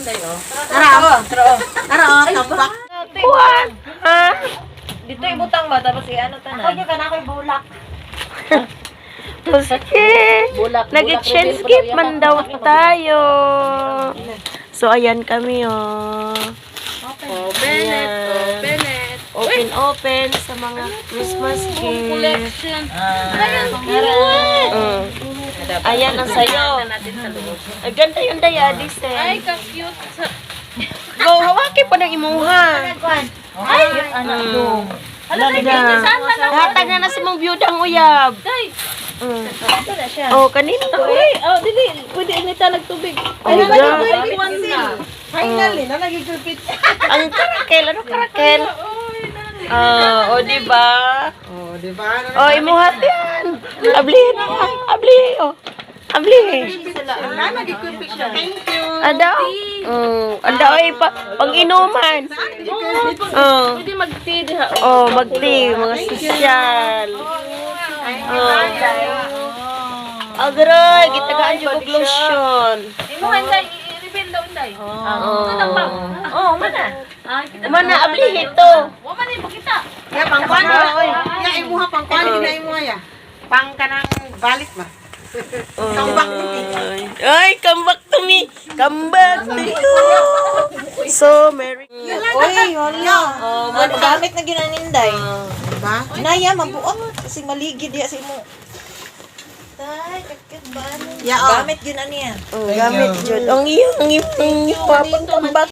Tambak. Kuhan. Ha? Dito ibutang ba tapos i-ano tanan. Ako ka na ko'y bulak. Sige. Nag-exchange gift man daw tayo. So, ayan kami, oh. Open it. Open sa mga Christmas gift. Collection. Ayan ang sayo. Ay, ganda yung dayadis eh. Ay, ka-cute. Go, hawaki pa ng imuha. Ay, anak dong. Hatag na sa mong biyudang uyab. Day. Ito na siya. Oh, kanina to. Uy, dili. Pwede inita nagtubig. Ay, God. Finally, nalagigupit. Ang karakel. Ano karakel? Oh, di ba? Oh, di ba? Oh, imuhat yan. Abli na. Abli. Oh. Abli. Nalagigupit siya. Thank you. Ada. Ada ay pang inuman. Oh. Pwede mag-tea diha. Oh, magti mga sosyal. Oh. Agroy, gitagaan jud og lotion. Imo handay i-reveal daw unday. Mana? Mana abli hito. Wa man ni makita. Ya, pangkuan na. Ya, imuha pangkuan. Gina imuha ya. Pang kanang balik ba? Come back to me. Ay, come back to me. Come back to you. So, Merry. Uy, wala. Oh, Gamit na ginaninday. Diba? Naya, mabuot. Kasi maligid ya sa imo. Tay, kakit ba? Gamit yun niya. gamit jud. Ang iyong papang come back.